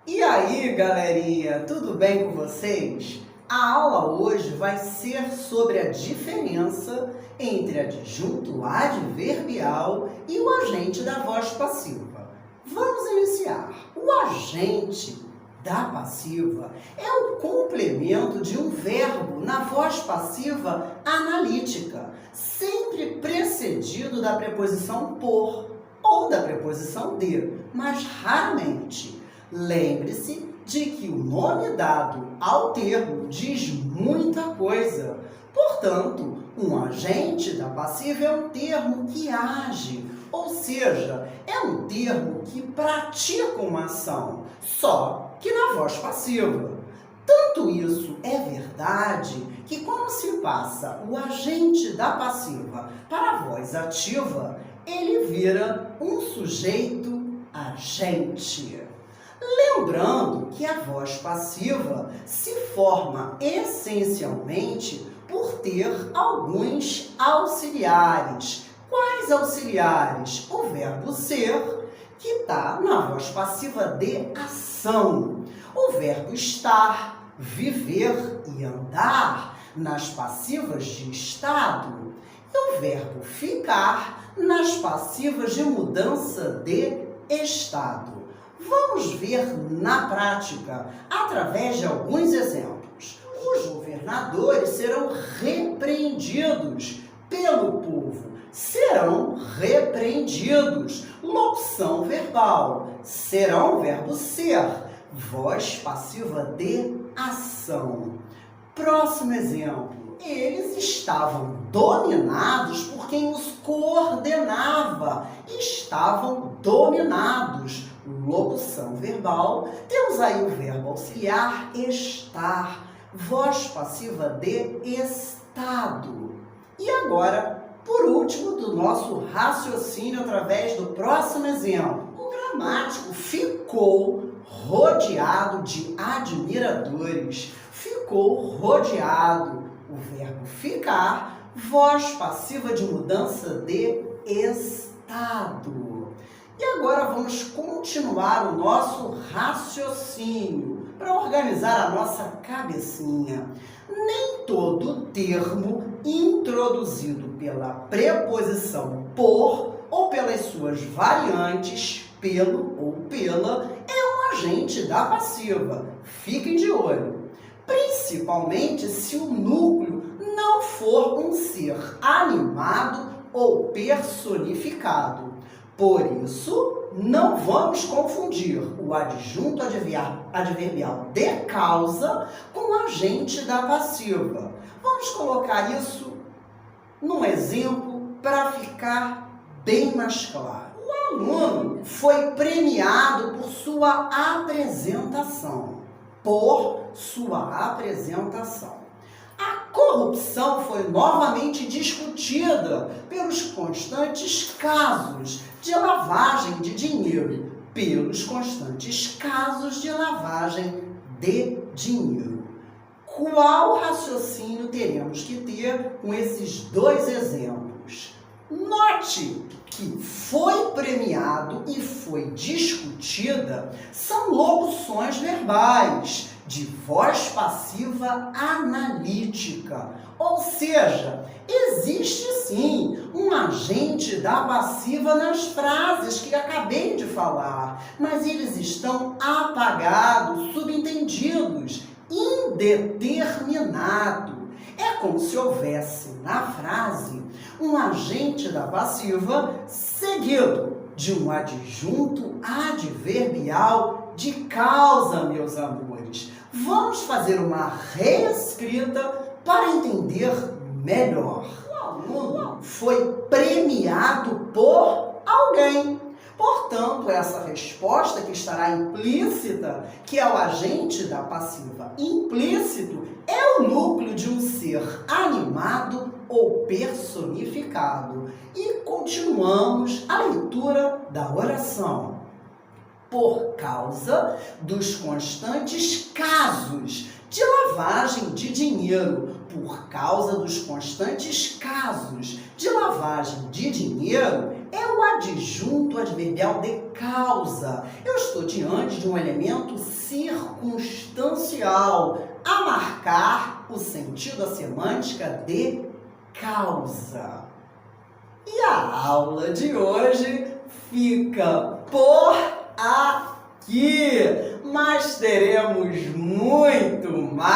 E aí, galerinha, tudo bem com vocês? A aula hoje vai ser sobre a diferença entre adjunto adverbial e o agente da voz passiva. Vamos iniciar. O agente da passiva é o complemento de um verbo na voz passiva analítica, sempre precedido da preposição por ou da preposição de, mas raramente. Lembre-se de que o nome dado ao termo diz muita coisa. Portanto, um agente da passiva é um termo que age, ou seja, é um termo que pratica uma ação, só que na voz passiva. Tanto isso é verdade que quando se passa o agente da passiva para a voz ativa, ele vira um sujeito agente. Lembrando que a voz passiva se forma essencialmente por ter alguns auxiliares. Quais auxiliares? O verbo ser, que está na voz passiva de ação. O verbo estar, viver e andar nas passivas de estado. E o verbo ficar nas passivas de mudança de estado. Vamos ver na prática, através de alguns exemplos. Os governadores serão repreendidos pelo povo. Serão repreendidos. Locução verbal. Serão verbo ser. Voz passiva de ação. Próximo exemplo. Eles estavam dominados por quem os coordenava. Estavam dominados. Locução verbal. Temos aí o verbo auxiliar estar. Voz passiva de estado. E agora, por último, do nosso raciocínio através do próximo exemplo. O gramático ficou rodeado de admiradores. Ficou rodeado. O verbo ficar, voz passiva de mudança de estado. E agora vamos continuar o nosso raciocínio para organizar a nossa cabecinha. Nem todo termo introduzido pela preposição por ou pelas suas variantes, pelo ou pela, é um agente da passiva. Fiquem de olho. Principalmente se o núcleo não for um ser animado ou personificado. Por isso, não vamos confundir o adjunto adverbial de causa com o agente da passiva. Vamos colocar isso num exemplo para ficar bem mais claro. O aluno foi premiado por sua apresentação. Por sua apresentação. A corrupção foi novamente discutida pelos constantes casos de lavagem de dinheiro. Pelos constantes casos de lavagem de dinheiro. Qual raciocínio teremos que ter com esses dois exemplos? Note que foi premiado e foi discutida são locuções verbais de voz passiva analítica. Ou seja, existe sim um agente da passiva nas frases que acabei de falar, mas eles estão apagados, subentendidos, indeterminado. É como se houvesse na frase um agente da passiva seguido de um adjunto adverbial de causa, meus amores. Vamos fazer uma reescrita para entender melhor. O aluno foi premiado por alguém. Portanto, essa resposta que estará implícita, que é o agente da passiva implícito, é o núcleo de um ser animado ou personificado. E continuamos a leitura da oração. Por causa dos constantes casos de lavagem de dinheiro, por causa dos constantes casos de lavagem de dinheiro, é o adjunto adverbial de causa. Eu estou diante de um elemento circunstancial a marcar o sentido, a semântica de causa. E a aula de hoje fica por aqui, mas teremos muito mais